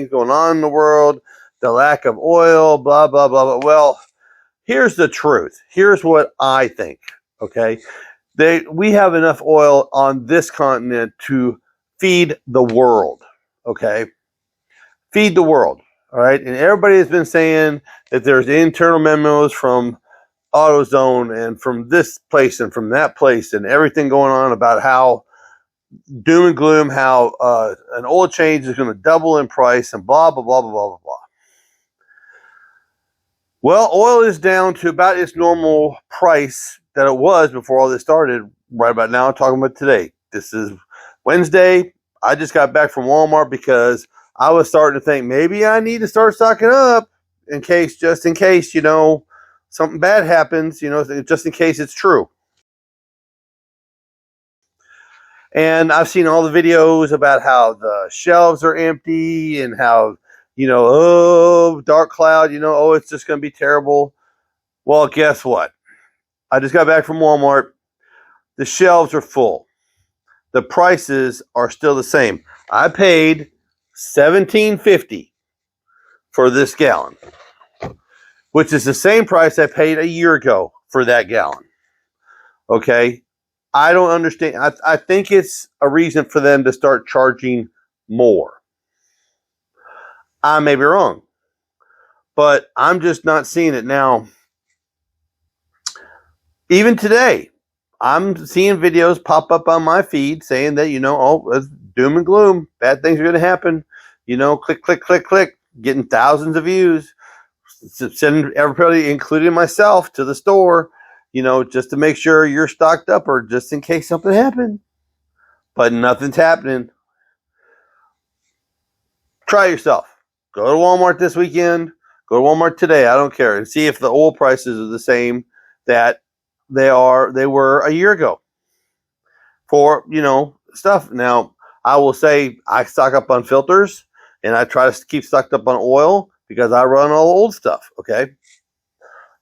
going on in the world, the lack of oil, blah, blah, blah, blah. Well, here's the truth. Here's what I think, okay? We have enough oil on this continent to feed the world, okay? Feed the world, all right? And everybody has been saying that there's internal memos from AutoZone and from this place and from that place and everything going on about how doom and gloom, how an oil change is going to double in price and blah, blah, blah, blah, blah, blah, blah. Well, oil is down to about its normal price that it was before all this started right about now. I'm talking about today. This is Wednesday. I just got back from Walmart because I was starting to think maybe I need to start stocking up just in case, something bad happens, just in case it's true. And I've seen all the videos about how the shelves are empty and how, dark cloud, it's just going to be terrible. Well, guess what? I just got back from Walmart. The shelves are full. The prices are still the same. I paid $17.50 for this gallon, which is the same price I paid a year ago for that gallon. Okay? I don't understand. I think it's a reason for them to start charging more. I may be wrong, but I'm just not seeing it now. Even today, I'm seeing videos pop up on my feed saying that, it's doom and gloom. Bad things are going to happen. Click, click, click, click. Getting thousands of views. Sending everybody, including myself, to the store, just to make sure you're stocked up or just in case something happened. But nothing's happening. Try yourself. Go to Walmart this weekend. Go to Walmart today. I don't care. And see if the oil prices are the same that they were a year ago for, stuff. Now, I will say I stock up on filters and I try to keep stocked up on oil because I run all the old stuff, okay?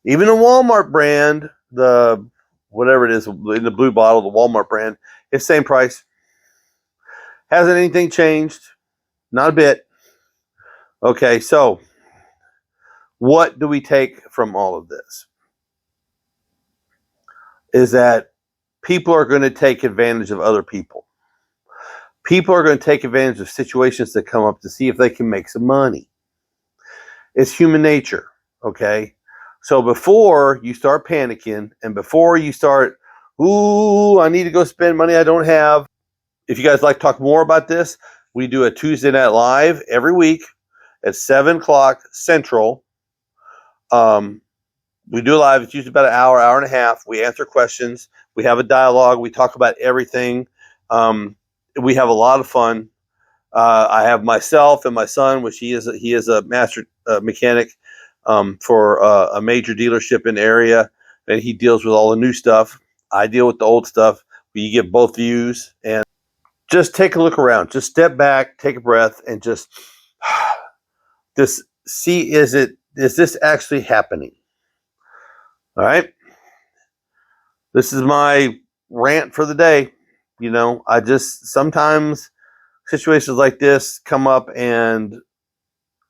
Even the Walmart brand, the whatever it is in the blue bottle, the Walmart brand, it's same price. Hasn't anything changed? Not a bit. Okay, so what do we take from all of this? Is that people are going to take advantage of other people. People are going to take advantage of situations that come up to see if they can make some money. It's human nature, okay? So before you start panicking and before you start, I need to go spend money I don't have. If you guys like to talk more about this, we do a Tuesday Night Live every week at 7 o'clock Central. We do live. It's usually about an hour, hour and a half. We answer questions. We have a dialogue. We talk about everything. We have a lot of fun. I have myself and my son, which he is a master mechanic for a major dealership in the area, and he deals with all the new stuff. I deal with the old stuff. You get both views, and just take a look around. Just step back, take a breath, and just see, is this actually happening? All right. This is my rant for the day. I just sometimes situations like this come up, and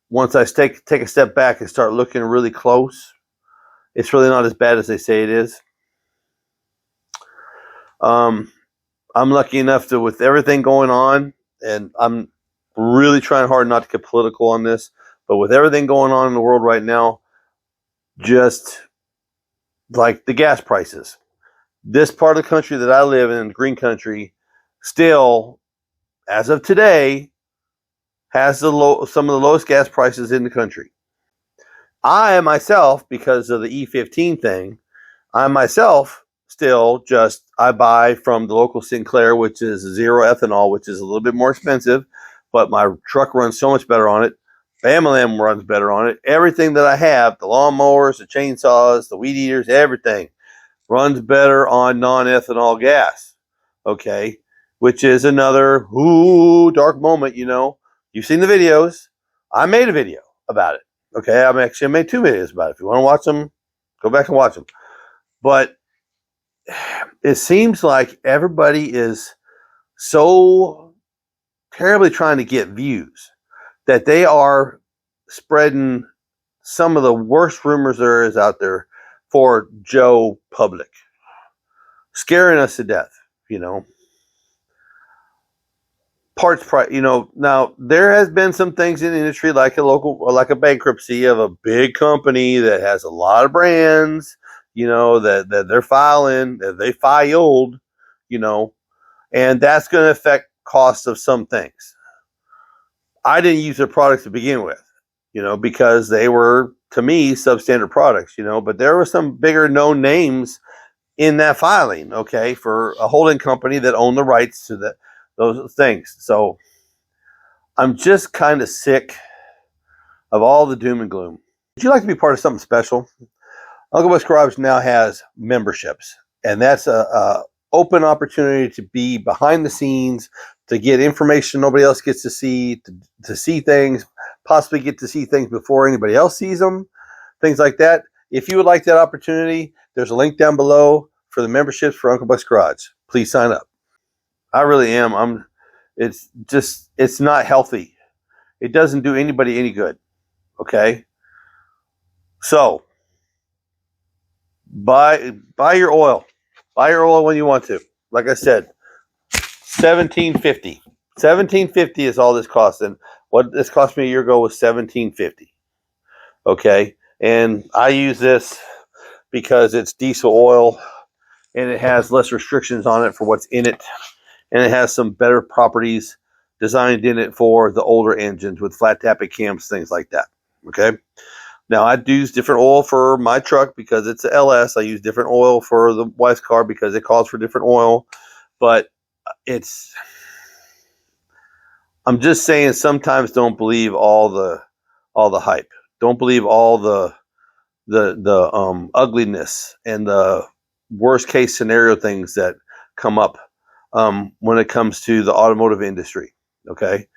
once I take a step back and start looking really close, it's really not as bad as they say it is. I'm lucky enough to, with everything going on, and I'm really trying hard not to get political on this, but with everything going on in the world right now, just like the gas prices, this part of the country that I live in, green country, still, as of today, has some of the lowest gas prices in the country. I myself, because of the E15 thing, I myself still I buy from the local Sinclair, which is zero ethanol, which is a little bit more expensive, but my truck runs so much better on it. Bam runs better on it. Everything that I have, the lawnmowers, the chainsaws, the weed eaters, everything runs better on non-ethanol gas. Okay, which is another dark moment. You've seen the videos. I made a video about it. Okay, I made 2 videos about it. If you want to watch them, go back and watch them. But it seems like everybody is so terribly trying to get views, that they are spreading some of the worst rumors there is out there for Joe public, scaring us to death, you know. Parts price, you know. Now there has been some things in the industry, like like a bankruptcy of a big company that has a lot of brands, you know, that they're filing, that they filed, you know, and that's going to affect costs of some things. I didn't use their products to begin with, you know, because they were, to me, substandard products, you know, but there were some bigger known names in that filing, okay, for a holding company that owned the rights to those things. So I'm just kind of sick of all the doom and gloom. Would you like to be part of something special? Uncle Buck's Garage now has memberships, and that's a open opportunity to be behind the scenes, to get information nobody else gets to see, to see things, possibly get to see things before anybody else sees them, things like that. If you would like that opportunity, there's a link down below for the memberships for Uncle Buck's Garage. Please sign up. I really am. It's not healthy. It doesn't do anybody any good. Okay? So, buy your oil. Buy your oil when you want to. Like I said, $17.50. $17.50 is all this costs, and what this cost me a year ago was $17.50. Okay, and I use this because it's diesel oil, and it has less restrictions on it for what's in it, and it has some better properties designed in it for the older engines with flat tapping cams, things like that. Okay. Now, I use different oil for my truck because it's a LS. I use different oil for the wife's car because it calls for different oil. But I'm just saying, sometimes don't believe all the hype. Don't believe all the ugliness and the worst case scenario things that come up when it comes to the automotive industry. Okay,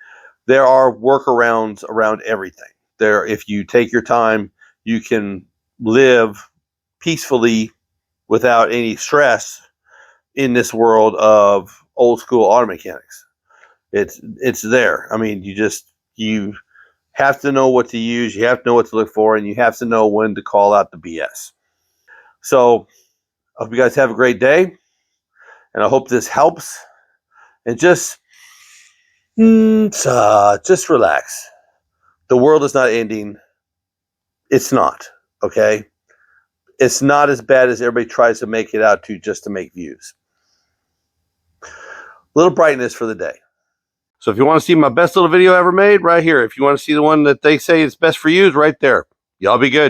there are workarounds around everything. There, if you take your time, you can live peacefully without any stress in this world of old school auto mechanics. It's there. I mean, you have to know what to use, you have to know what to look for, and you have to know when to call out the BS. So I hope you guys have a great day, and I hope this helps. And just relax. The world is not ending. It's not, okay? It's not as bad as everybody tries to make it out to, just to make views. Little brightness for the day. So if you want to see my best little video ever made, right here. If you want to see the one that they say is best for you, is right there. Y'all be good.